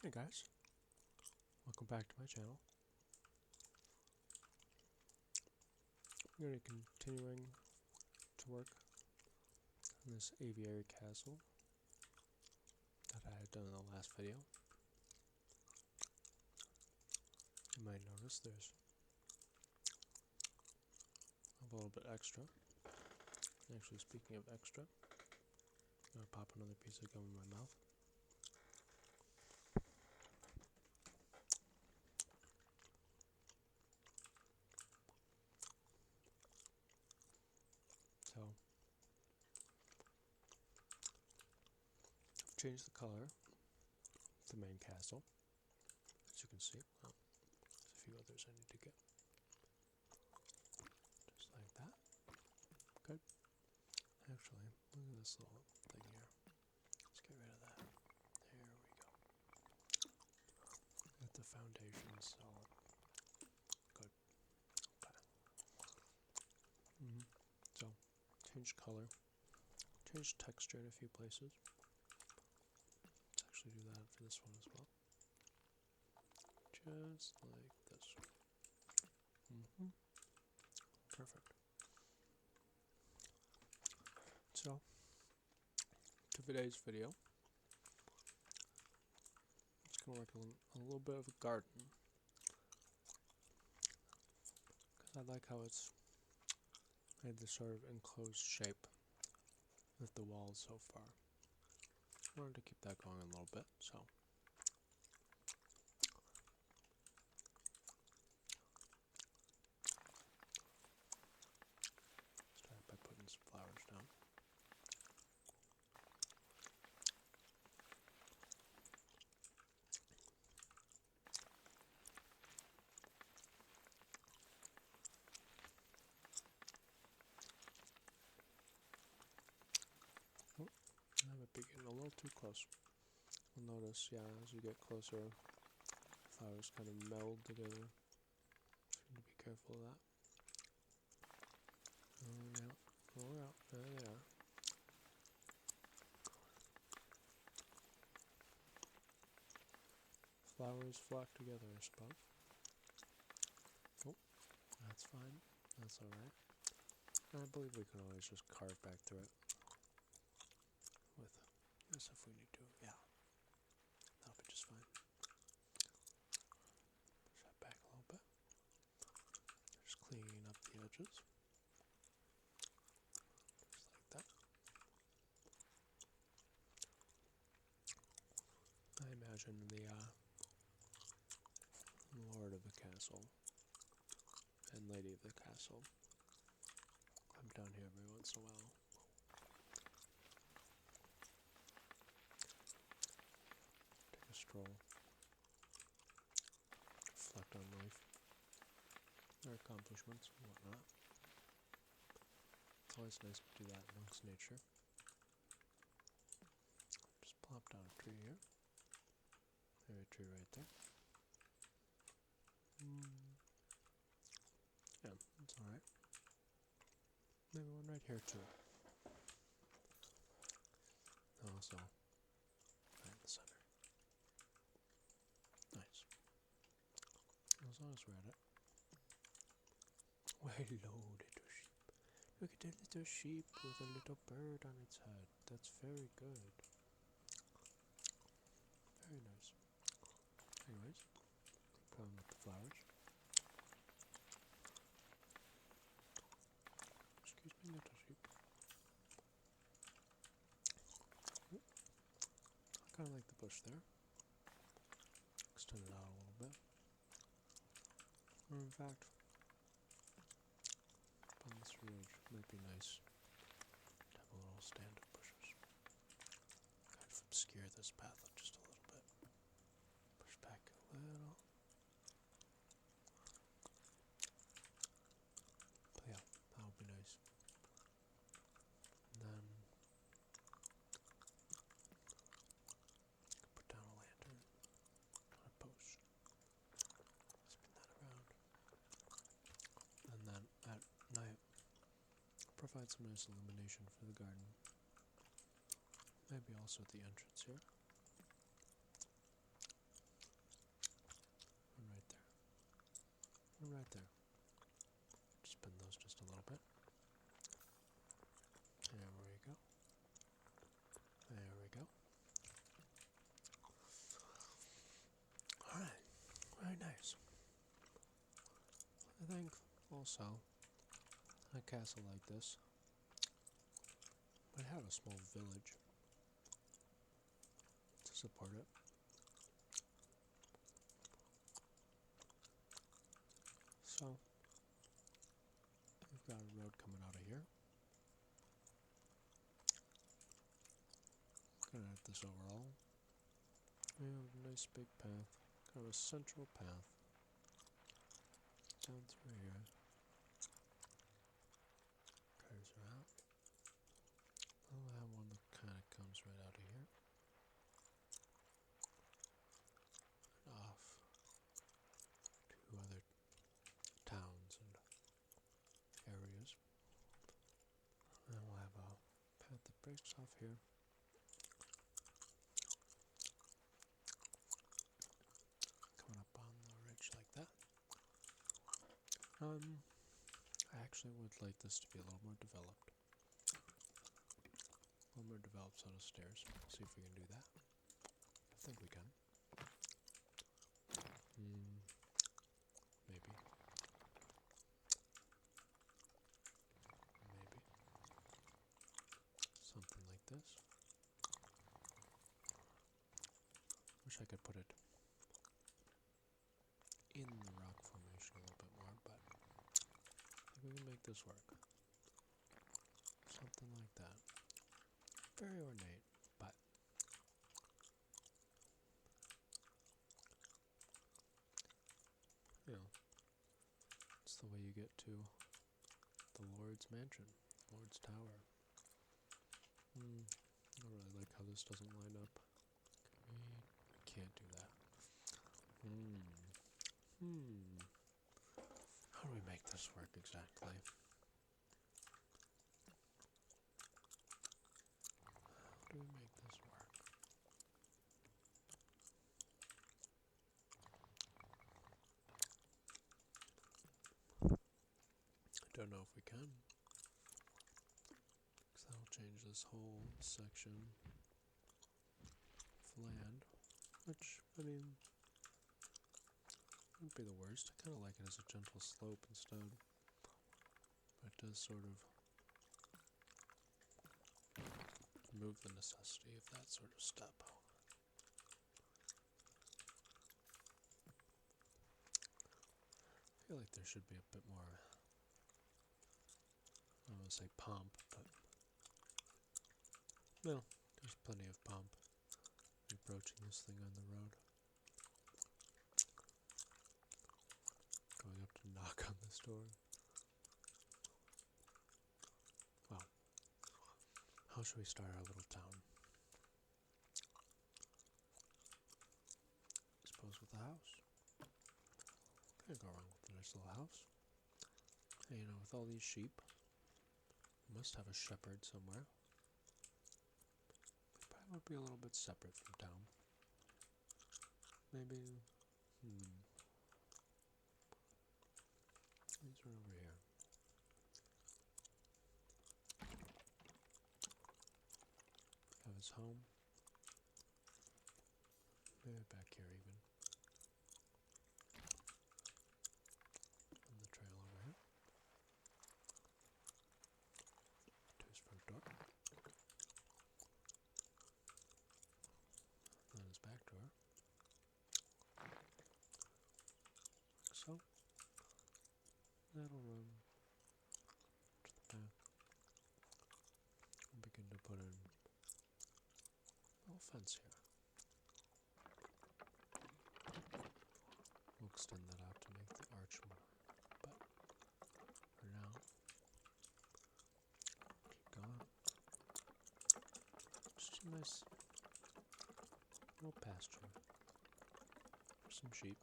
Hey guys, welcome back to my channel. I'm going to be continuing to work on this Aviary Castle that I had done in the last video. You might notice there's a little bit extra. Actually, speaking of extra, I'm going to pop another piece of gum in my mouth. So, I've changed the color of the main castle, as you can see. Well, there's a few others I need to get. Just like that. Good. Actually, look at this little thing here. Let's get rid of that. There we go. Get the foundation solid. Good. Okay. So, change color. Change texture in a few places. Let's actually do that for this one as well. Just like this. Perfect. So, to today's video, it's going to work on a little bit of a garden. Because I like how it's made this sort of enclosed shape with the walls so far. I wanted to keep that going a little bit, so. Start by putting some flowers down. I might be getting a little too close. You'll notice, yeah, as you get closer, flowers kind of meld together. So you need to be careful of that. Oh yeah, there they are. Flowers flock together, I suppose. Oh, that's fine. That's alright. I believe we can always just carve back through it. With this if we need to, yeah. That'll be just fine. Push that back a little bit. Just cleaning up the edges. Just like that. I imagine the Lord of the Castle and Lady of the Castle come down here every once in a while. Take a stroll. Reflect on life. Their accomplishments and whatnot. It's always nice to do that amongst nature. Just plop down a tree here. There's a tree right there. Yeah, it's alright. Maybe one right here too. Also, right in the center. Nice. As long as we're at it. Well, hello, little sheep. Look at the little sheep with a little bird on its head. That's very good. Very nice. Anyways, keep going with the flowers. Excuse me, little sheep. I kind of like the bush there. Extend it out a little bit. Or in fact, on this ridge might be nice to have a little stand of bushes. Kind of obscure this path just a little bit. Push back a little. But yeah, that would be nice. And then put down a lantern on a post. Spin that around. And then at night, provide some nice illumination for the garden. Maybe also at the entrance here. right there. Spin those just a little bit. There we go. There we go. Alright, very nice. I think also a castle like this might have a small village to support it. So, we've got a road coming out of here. Gonna hit this overall. We have a nice big path, kind of a central path down through here. Curves around. I'll have one that kind of comes right out of here and off to other towns and areas. And we'll have a path that breaks off here. Coming up on the ridge like that. I actually would like this to be a little more developed. A little more developed set of stairs. See if we can do that. I think we can. Maybe. Maybe. Something like this. Wish I could put it in the rock formation a little bit more, but I think we can make this work. Something like that. Very ornate, but you know, it's the way you get to the Lord's mansion, Lord's tower. I don't really like how this doesn't line up. We can't do that. How do we make this work exactly? How do we make this work? I don't know if we can. Because that'll change this whole section of land. Which, I mean, wouldn't be the worst. I kind of like it as a gentle slope instead. But it does sort of remove the necessity of that sort of step. I feel like there should be a bit more, I don't want to say pomp, but no, there's plenty of pomp approaching this thing on the road. Going up to knock on this door. Well, how should we start our little town? I suppose with a house. Can't go wrong with a nice little house. And, you know, with all these sheep, we must have a shepherd somewhere. Probably would be a little bit separate from town. Maybe, these are over here. Have his home. Maybe back here even. On the trail over here. To his front door. And his back door. Like so. That'll run to the back. We'll begin to put in a little fence here. We'll extend that out to make the arch more. But for now, keep going. Just a nice little pasture for some sheep.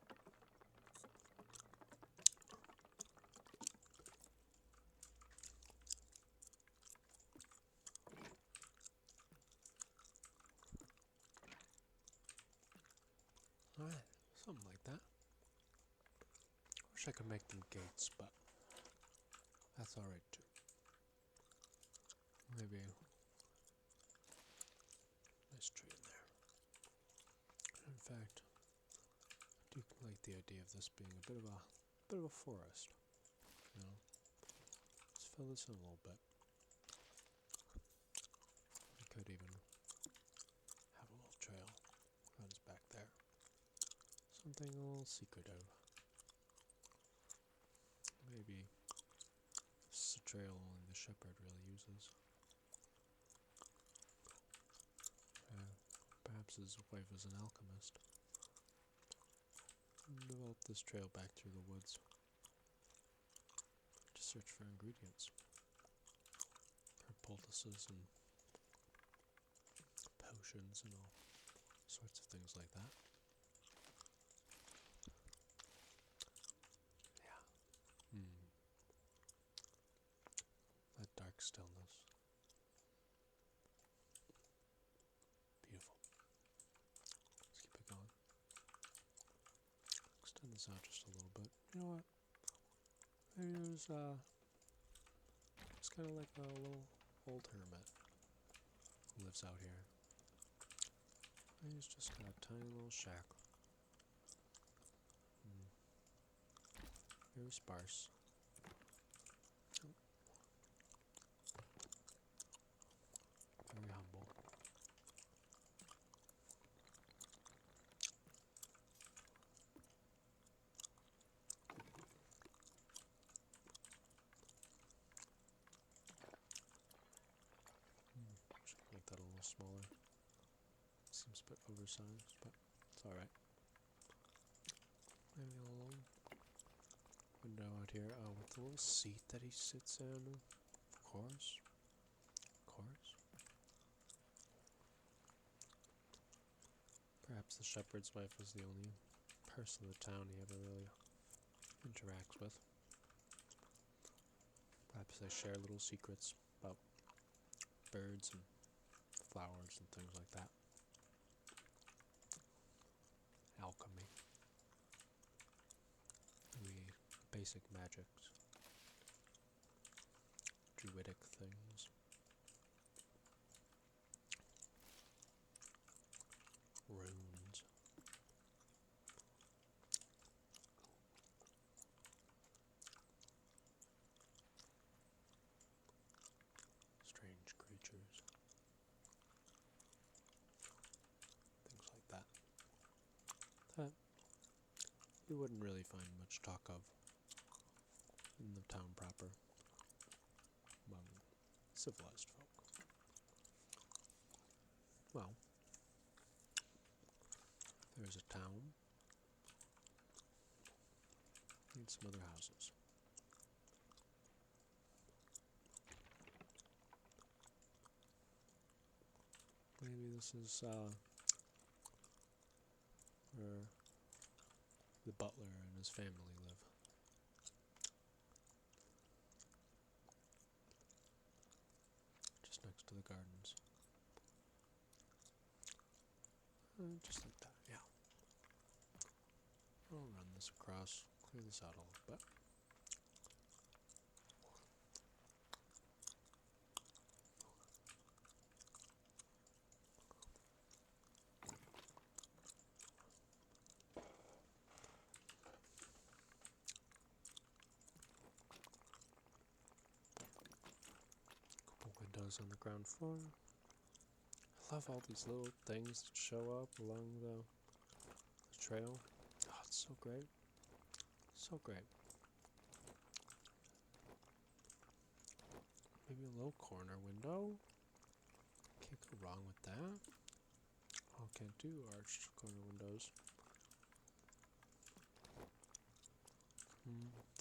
Alright, something like that. Wish I could make them gates, but that's alright too. Maybe a nice tree in there. In fact, I do like the idea of this being a bit of a forest. You know, let's fill this in a little bit. I could even have a little trail runs back there. Something a little secretive. Maybe this is a trail only the shepherd really uses. Perhaps his wife was an alchemist. Developed this trail back through the woods to search for ingredients. For poultices and potions and all sorts of things like that. Yeah. That dark stillness. Beautiful. Let's keep it going. Extend this out just a little bit. You know what? Maybe there's it's kind of like a little old hermit who lives out here. And he's just got a tiny little shack. Very sparse. Very humble. Should make that a little smaller. Seems a bit oversized, but it's alright. Maybe a little window out here. Oh, with the little seat that he sits in. Of course. Of course. Perhaps the shepherd's wife was the only person in the town he ever really interacts with. Perhaps they share little secrets about birds and flowers and things like that. Alchemy. Maybe basic magics. Druidic things. Runes. Strange creatures. Things like that. That you wouldn't really find much talk of in the town proper among civilized folk. Well, there's a town. And some other houses. Maybe this is where the butler and his family live. Just next to the gardens. Just like that, yeah. I'll run this across, clear this out a little bit. Couple windows on the ground floor. I love all these little things that show up along the trail. Oh, it's so great. So great. Maybe a little corner window. Can't go wrong with that. Oh, can't do arched corner windows.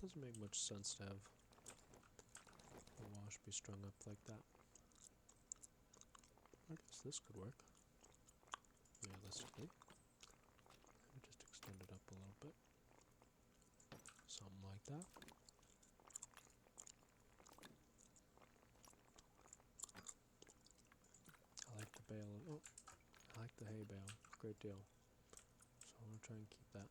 Doesn't make much sense to have the wash be strung up like that. I guess this could work. Realistically. Maybe just extend it up a little bit. Something like that. I like the bale. Oh, I like the hay bale. Great deal. So I'm going to try and keep that.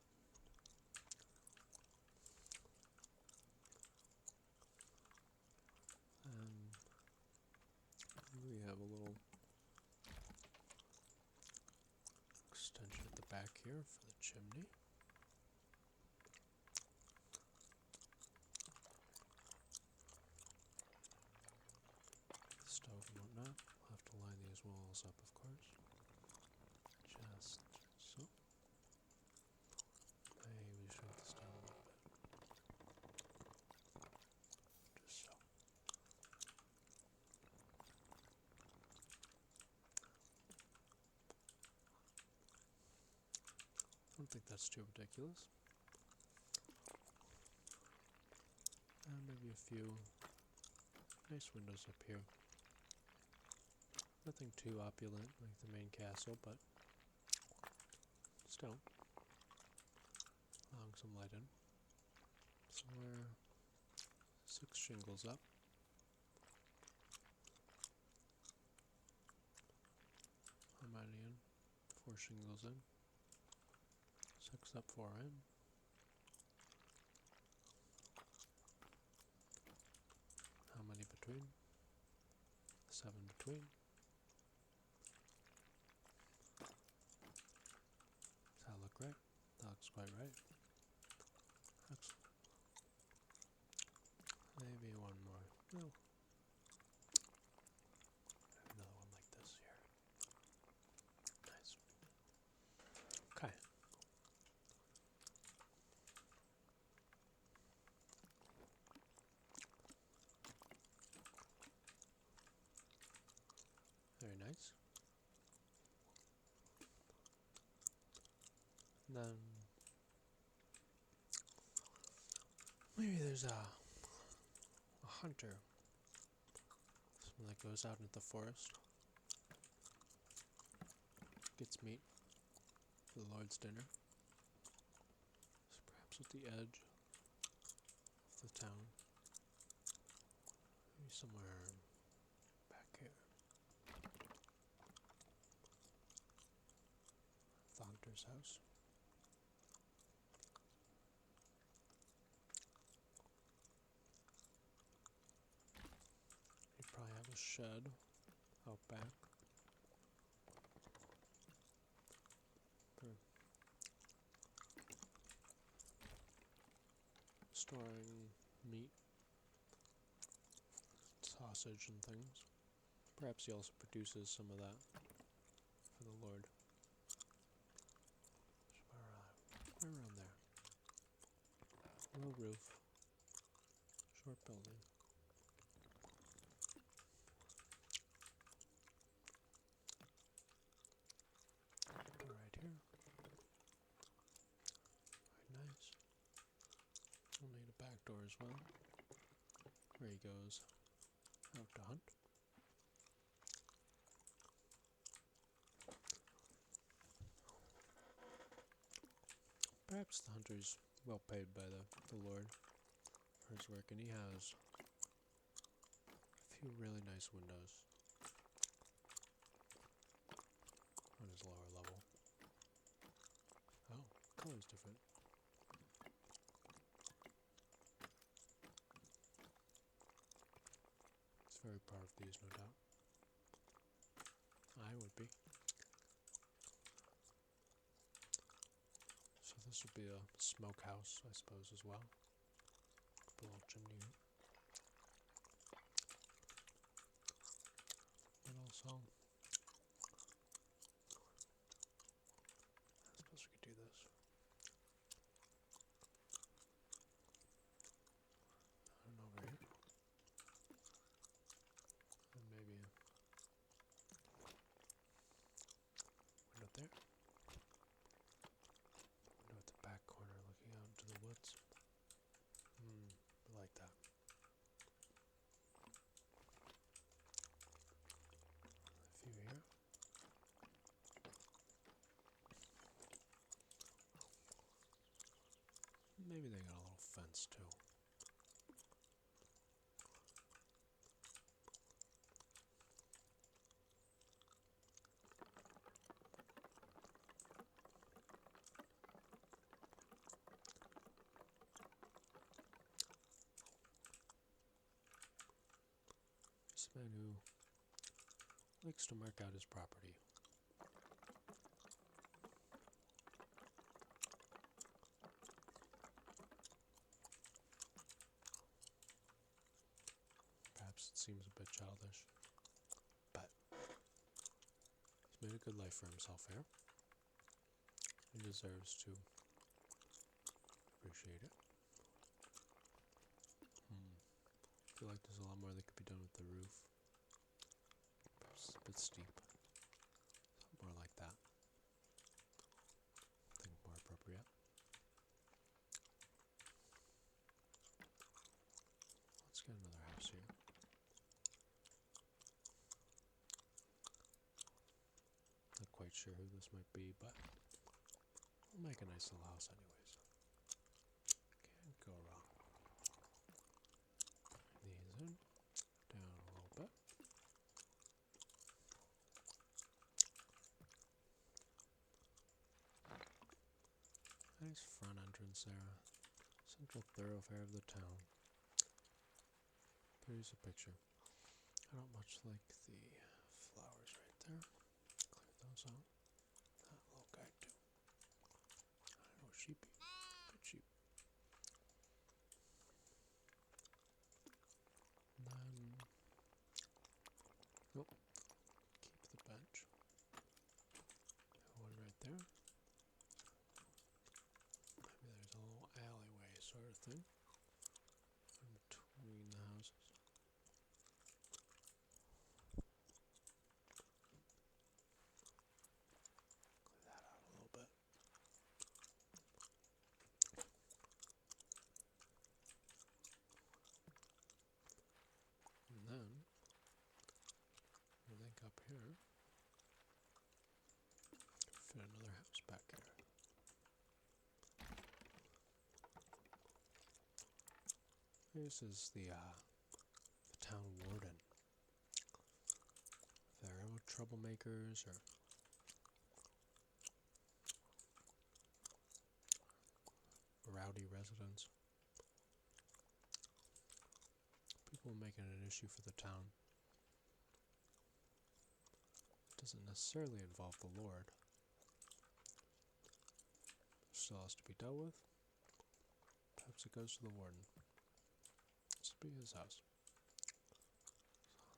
extension at the back here for the chimney. Stove and whatnot. We'll have to line these walls up, of course. Just so. Maybe shrink this down a little bit. Just so. I don't think that's too ridiculous. And maybe a few nice windows up here. Nothing too opulent like the main castle, but still allowing some light in. So we're 6 shingles up. How many in? 4 shingles in. 6 up, 4 in. How many between? 7 between. Does that look right? That looks quite right. Excellent. Maybe one more. No. Another one like this here. Nice. Okay. Very nice. And then maybe there's a hunter. Someone that goes out into the forest. Gets meat for the Lord's dinner. So perhaps at the edge of the town. Maybe somewhere back here. The hunter's house. You probably have a shed out back. For storing meat, sausage and things. Perhaps he also produces some of that for the Lord. Right around there. Low roof. Short building. Right here. Very nice. We'll need a back door as well. Where he goes out to hunt. Perhaps the hunter's well paid by the Lord for his work, and he has a few really nice windows on his lower level. Oh, the color's different. He's very proud of these, no doubt. I would be. So this would be a smokehouse, I suppose, as well. A little chimney. And also, I suppose we could do this. And over here. And maybe a window there. Window at the back corner looking out into the woods. I like that. A few here. Maybe they got a little fence too. This man who likes to mark out his property. Sometimes it seems a bit childish, but he's made a good life for himself here. He deserves to appreciate it. I feel like there's a lot more that could be done with the roof. Perhaps it's a bit steep. Something more like that. I think more appropriate. Let's get another house here. Not quite sure who this might be, but we'll make a nice little house anyways. Can't go wrong. These in, down a little bit. Nice front entrance there. Central thoroughfare of the town. Here's a picture. I don't much like the flowers right there. Clear those out. That little guy too. I don't know, sheepy. Good sheep. And then, nope. Keep the bench. One right there. Maybe there's a little alleyway sort of thing in between the houses. Clear that out a little bit. And then, I think up here, fit another house back here. This is the town warden. If there are troublemakers or rowdy residents, people making an issue for the town, it doesn't necessarily involve the Lord. It still has to be dealt with. Perhaps it goes to the warden. This will be his house. So,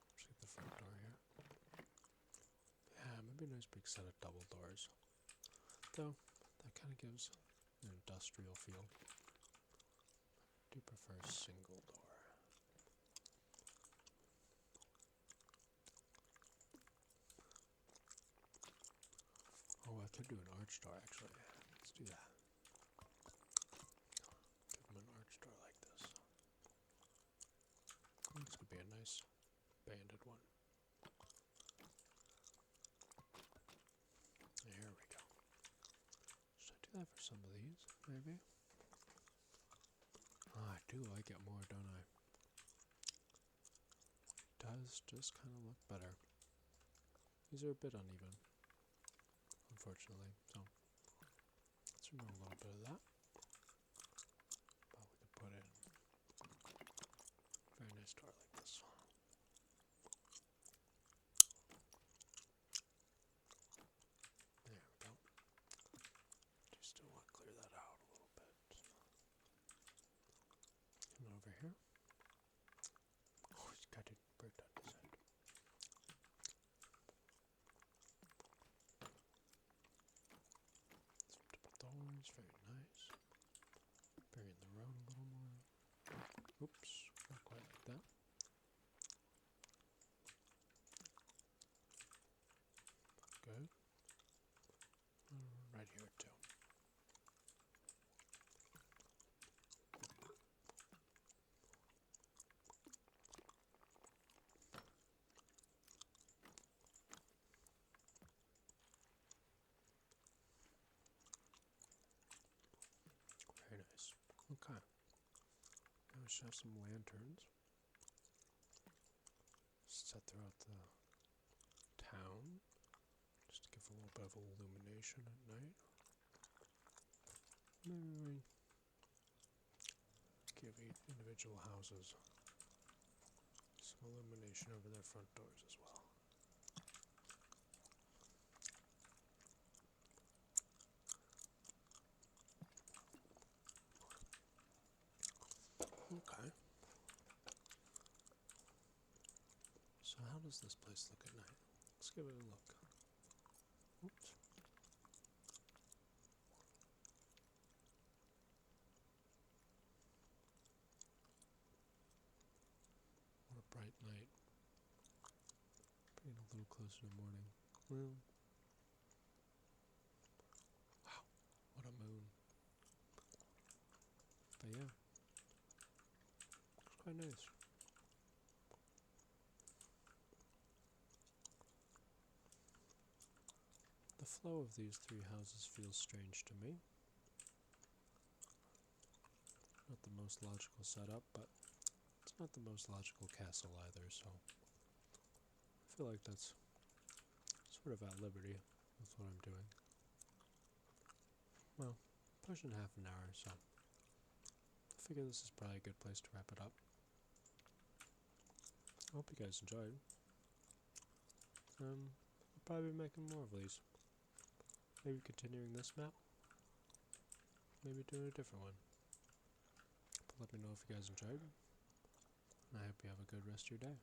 let's get the front door here. Yeah, maybe a nice big set of double doors. Though, that kind of gives an industrial feel. I do prefer a single door. Oh, I could do an arch door actually. Let's do that. Give him an arch door like this. This could be a nice banded one. There we go. Should I do that for some of these, maybe? Oh, I do like it more, don't I? It does just kind of look better. These are a bit uneven, unfortunately, so let's remove a little bit of that. But we could put in a very nice door like this. There we go. Do still want to clear that out a little bit. And over here. Oh, he's got it burnt on his head. Some double doors, very nice. Burying the road a little more. Oops, not quite like that. Good. Right here too. Very nice. Okay. Now we should have some lanterns set throughout the town, just to give a little bit of illumination at night. Maybe we give each individual houses some illumination over their front doors as well. Okay. does this place look at night? Let's give it a look. Oops. What a bright night. Getting a little closer to morning. Well, wow, what a moon. But yeah, it's quite nice. The flow of these three houses feels strange to me. Not the most logical setup, but it's not the most logical castle either, so I feel like that's sort of at liberty with what I'm doing. Well, pushing half an hour, so I figure this is probably a good place to wrap it up. I hope you guys enjoyed. I'll probably be making more of these. Maybe continuing this map. Maybe doing a different one. But let me know if you guys enjoyed. And I hope you have a good rest of your day.